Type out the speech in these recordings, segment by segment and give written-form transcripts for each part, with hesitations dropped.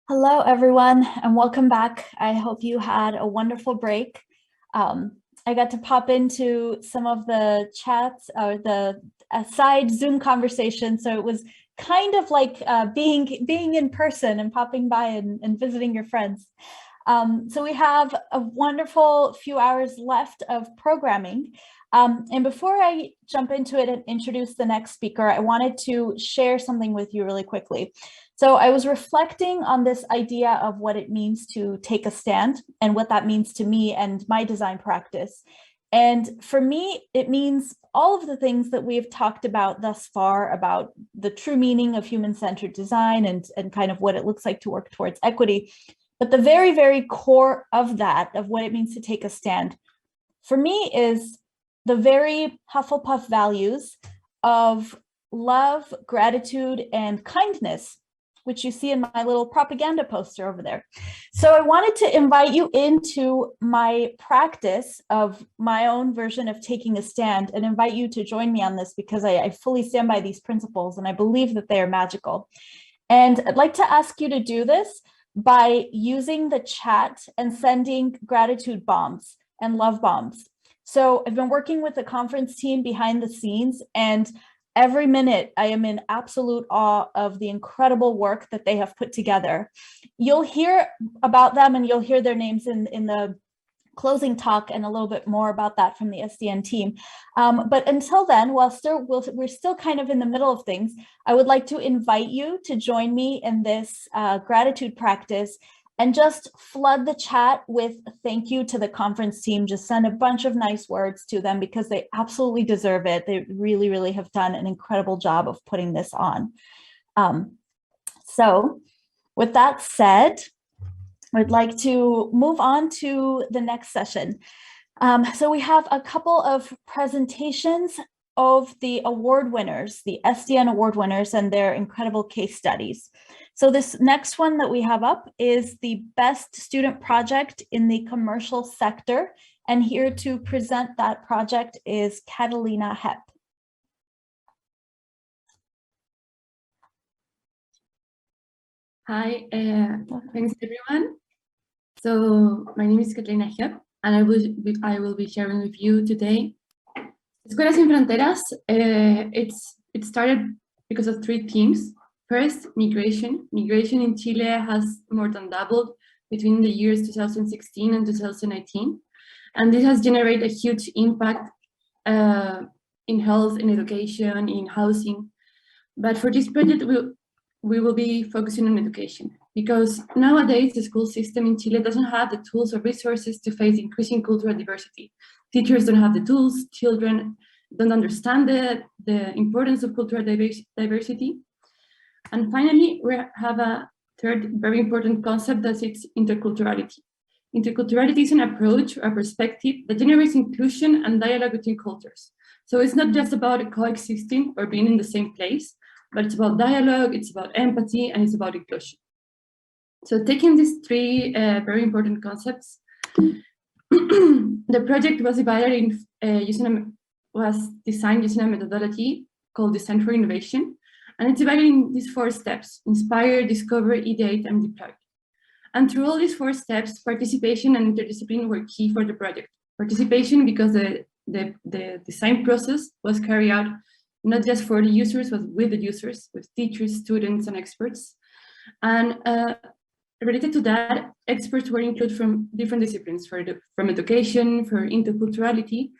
Hello, everyone, and welcome back. I hope you had a wonderful break. I got to pop into some of the chats or the side Zoom conversation, so it was kind of like being in person and popping by and visiting your friends. So we have a wonderful few hours left of programming. And before I jump into it and introduce the next speaker, I wanted to share something with you really quickly. So I was reflecting on this idea of what it means to take a stand and what that means to me and my design practice. And for me, it means all of the things that we've talked about thus far about the true meaning of human-centered design and kind of what it looks like to work towards equity. But the very, very core of that, of what it means to take a stand, for me is the very Hufflepuff values of love, gratitude, and kindness, which you see in my little propaganda poster over there. So I wanted to invite you into my practice of my own version of taking a stand and invite you to join me on this because I fully stand by these principles and I believe that they are magical. And I'd like to ask you to do this by using the chat and sending gratitude bombs and love bombs. So I've been working with the conference team behind the scenes, and every minute I am in absolute awe of the incredible work that they have put together. You'll hear about them and you'll hear their names in the closing talk and a little bit more about that from the SDN team. But until then, while we're still kind of in the middle of things, I would like to invite you to join me in this gratitude practice and just flood the chat with thank you to the conference team. Just send a bunch of nice words to them because they absolutely deserve it. They really, really have done an incredible job of putting this on. So with that said, I'd like to move on to the next session. So we have a couple of presentations of the award winners, the SDN award winners and their incredible case studies. So this next one that we have up is the best student project in the commercial sector. And here to present that project is Catalina Hepp. Hi, thanks everyone. So my name is Catalina Hepp, and I will be sharing with you today. Escuelas Sin Fronteras, it started because of three themes. First, migration. Migration in Chile has more than doubled between the years 2016 and 2019. And this has generated a huge impact in health, in education, in housing. But for this project, we will be focusing on education because nowadays the school system in Chile doesn't have the tools or resources to face increasing cultural diversity. Teachers don't have the tools, children don't understand the importance of cultural diversity. And finally, we have a third very important concept that is interculturality. Interculturality is an approach or a perspective that generates inclusion and dialogue between cultures. So it's not just about coexisting or being in the same place, but it's about dialogue, it's about empathy, and it's about inclusion. So taking these three very important concepts, the project was divided in was designed using a methodology called Design for Innovation, and it's divided in these 4 steps: inspire, discover, ideate, and deploy. And through all these 4 steps, participation and interdiscipline were key for the project. Participation because the design process was carried out not just for the users, but with the users, with teachers, students, and experts. And related to that, experts were included from different disciplines, from education, for interculturality.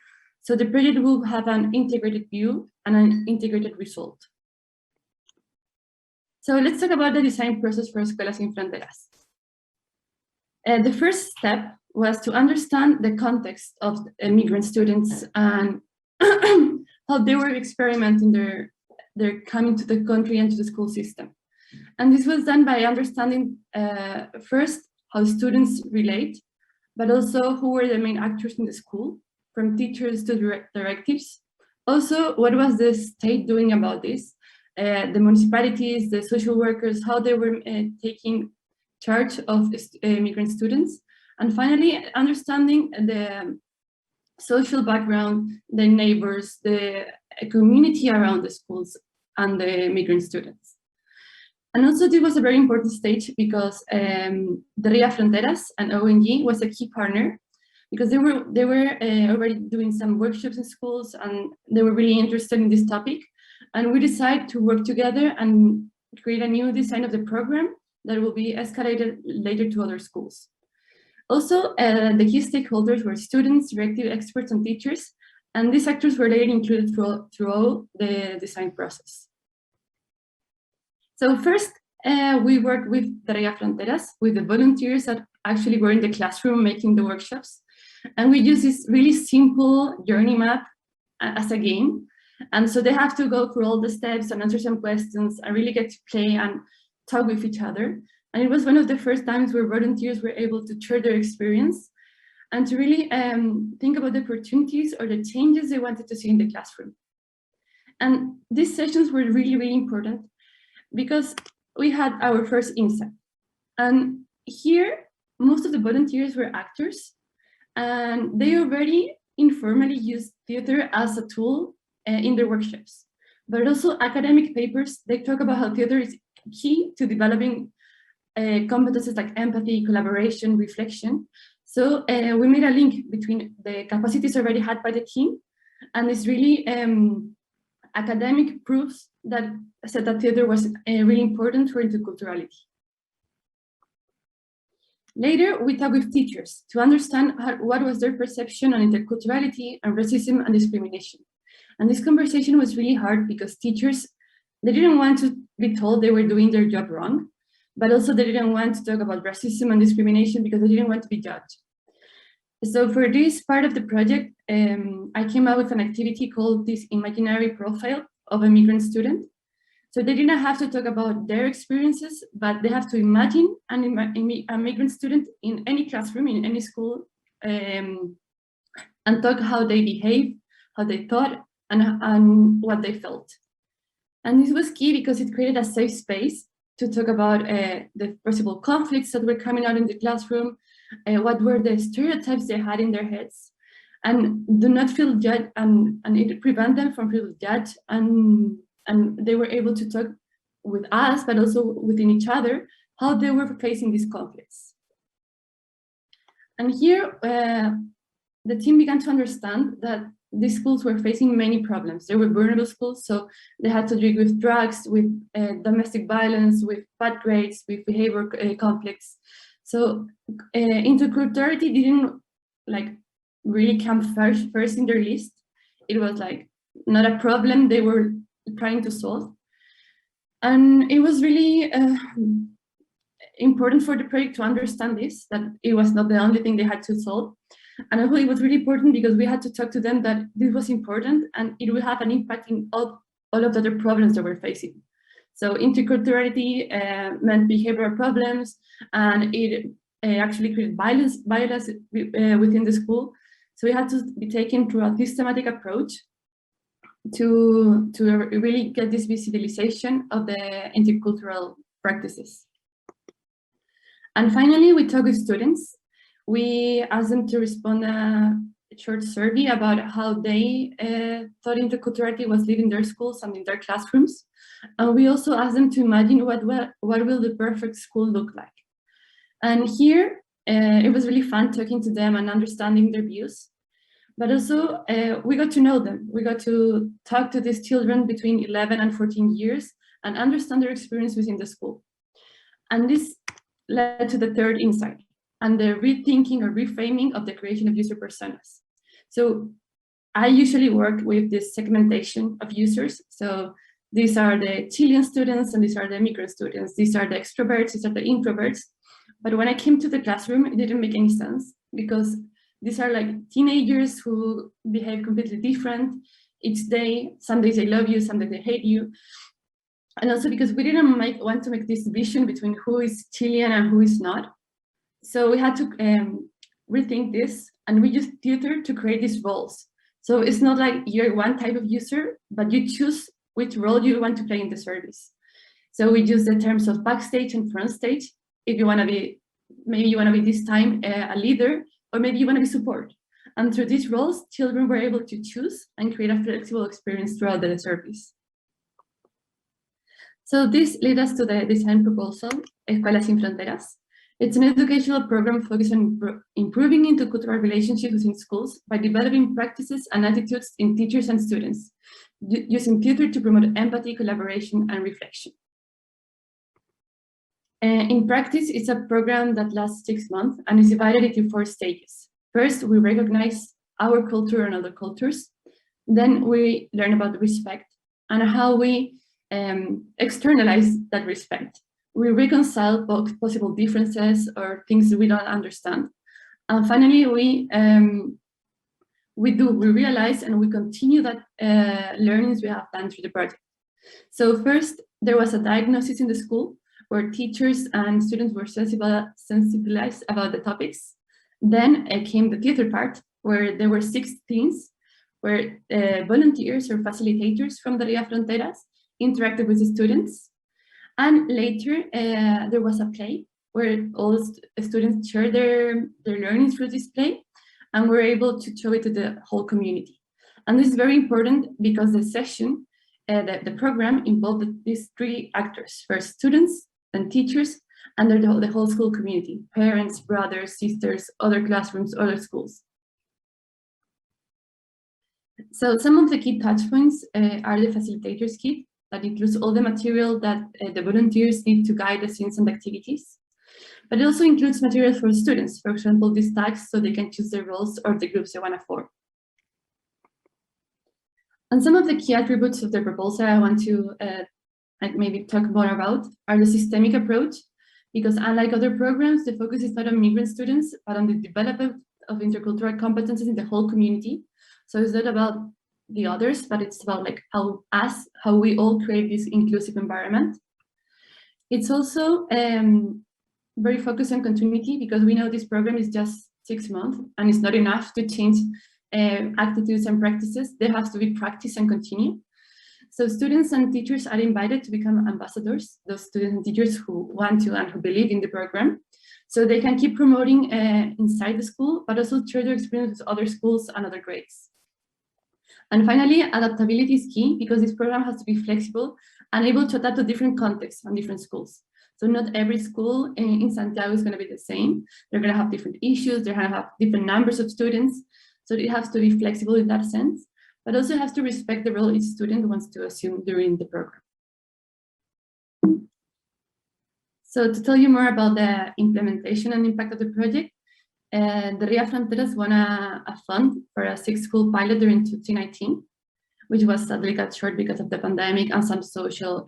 So the project will have an integrated view and an integrated result. So let's talk about the design process for Escuelas Sin Fronteras. The first step was to understand the context of migrant students and how they were experimenting their coming to the country and to the school system. And this was done by understanding first how students relate, but also who were the main actors in the school, from teachers to directives. Also, what was the state doing about this? The municipalities, the social workers, how they were taking charge of migrant students. And finally, understanding the social background, the neighbors, the community around the schools and the migrant students. And also this was a very important stage because the RIA Fronteras and ONG was a key partner, because they were already doing some workshops in schools and they were really interested in this topic. And we decided to work together and create a new design of the program that will be escalated later to other schools. Also, the key stakeholders were students, directive experts, and teachers, and these actors were later included throughout the design process. So first, we worked with the RIA Fronteras, with the volunteers that actually were in the classroom making the workshops. And we use this really simple journey map as a game. And so they have to go through all the steps and answer some questions and really get to play and talk with each other. And it was one of the first times where volunteers were able to share their experience and to really think about the opportunities or the changes they wanted to see in the classroom. And these sessions were really, really important because we had our first insight. And here, most of the volunteers were actors, and they already informally used theater as a tool in their workshops. But also academic papers, they talk about how theater is key to developing competences like empathy, collaboration, reflection. So we made a link between the capacities already had by the team and this really academic proofs that said that theater was really important for interculturality. Later, we talked with teachers to understand what was their perception on interculturality and racism and discrimination. And this conversation was really hard because teachers, they didn't want to be told they were doing their job wrong, but also they didn't want to talk about racism and discrimination because they didn't want to be judged. So for this part of the project, I came up with an activity called this imaginary profile of a migrant student. So they didn't have to talk about their experiences, but they have to imagine a migrant student in any classroom, in any school, and talk how they behave, how they thought, and what they felt. And this was key because it created a safe space to talk about the possible conflicts that were coming out in the classroom, what were the stereotypes they had in their heads, and do not feel judged, and it prevent them from feeling judged, and they were able to talk with us, but also within each other, how they were facing these conflicts. And here, the team began to understand that these schools were facing many problems. They were vulnerable schools, so they had to deal with drugs, with domestic violence, with bad grades, with behavior conflicts. So interculturality didn't really come first in their list. It was not a problem they were trying to solve. And it was really important for the project to understand this, that it was not the only thing they had to solve. And I thought it was really important because we had to talk to them that this was important and it will have an impact in all of the other problems that we're facing. So interculturality meant behavioral problems, and it actually created violence within the school. So we had to be taken through a systematic approach to really get this visibilization of the intercultural practices. And finally, we talked with students. We asked them to respond a short survey about how they thought interculturality was living in their schools and in their classrooms. And we also asked them to imagine what will the perfect school look like. And here, it was really fun talking to them and understanding their views. But also, we got to know them. We got to talk to these children between 11 and 14 years and understand their experience within the school. And this led to the third insight, and the rethinking or reframing of the creation of user personas. So I usually work with this segmentation of users. So these are the Chilean students, and these are the migrant students. These are the extroverts, these are the introverts. But when I came to the classroom, it didn't make any sense because these are teenagers who behave completely different each day. Some days they love you, some days they hate you. And also because we didn't want to make this division between who is Chilean and who is not. So we had to rethink this, and we used theater to create these roles. So it's not like you're one type of user, but you choose which role you want to play in the service. So we use the terms of backstage and front stage. If you want to be, maybe you want to be this time a leader, or maybe you want to be support. And through these roles, children were able to choose and create a flexible experience throughout the service. So this led us to the design proposal, Escuelas Sin Fronteras. It's an educational program focused on improving intercultural relationships within schools by developing practices and attitudes in teachers and students, using theater to promote empathy, collaboration, and reflection. In practice, it's a program that lasts 6 months and is divided into 4 stages. First, we recognize our culture and other cultures. Then we learn about respect and how we externalize that respect. We reconcile both possible differences or things we don't understand. And finally, we realize and we continue that learnings we have done through the project. So first, there was a diagnosis in the school where teachers and students were sensibilized about the topics. Then came the theater part, where there were 6 themes, where volunteers or facilitators from the Ria Fronteras interacted with the students. And later, there was a play where all students shared their learnings through this play, and were able to show it to the whole community. And this is very important because the session, the program involved these 3 actors: first students, then teachers, and the whole school community: parents, brothers, sisters, other classrooms, other schools. So some of the key touch points are the facilitators kit that includes all the material that the volunteers need to guide the scenes and activities. But it also includes material for students, for example, these tags, so they can choose their roles or the groups they want to form. And some of the key attributes of the proposal I want to maybe talk more about are the systemic approach, because unlike other programs, the focus is not on migrant students, but on the development of intercultural competences in the whole community. So it's not about the others, but it's about like how we all create this inclusive environment. It's also very focused on continuity, because we know this program is just 6 months and it's not enough to change attitudes and practices. They have to be practiced and continue. So students and teachers are invited to become ambassadors, those students and teachers who want to and who believe in the program. So they can keep promoting inside the school, but also share their experience with other schools and other grades. And finally, adaptability is key, because this program has to be flexible and able to adapt to different contexts and different schools. So not every school in Santiago is going to be the same. They're going to have different issues. They're going to have different numbers of students. So it has to be flexible in that sense, but also has to respect the role each student wants to assume during the program. So to tell you more about the implementation and impact of the project, the Ria Fronteras won a fund for a 6-school pilot during 2019, which was sadly cut short because of the pandemic and some social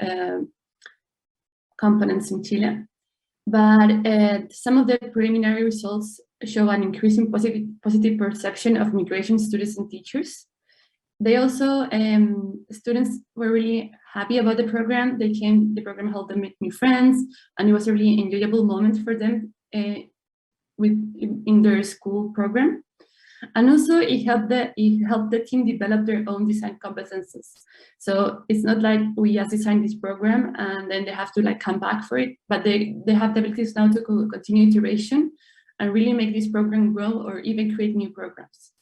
components in Chile. But some of the preliminary results show an increasing positive perception of migration students and teachers. They also, students were really happy about the program. The program helped them make new friends, and it was a really enjoyable moment for them in their school program. And also it helped the team develop their own design competences. So it's not like we just designed this program and then they have to like come back for it, but they have the abilities now to continue iteration and really make this program grow or even create new programs.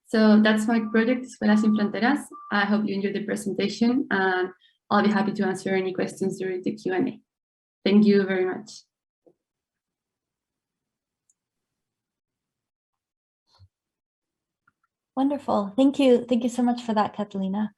So that's my project, Escuelas Sin Fronteras. I hope you enjoyed the presentation, and I'll be happy to answer any questions during the Q&A. Thank you very much. Wonderful. Thank you. Thank you so much for that, Catalina.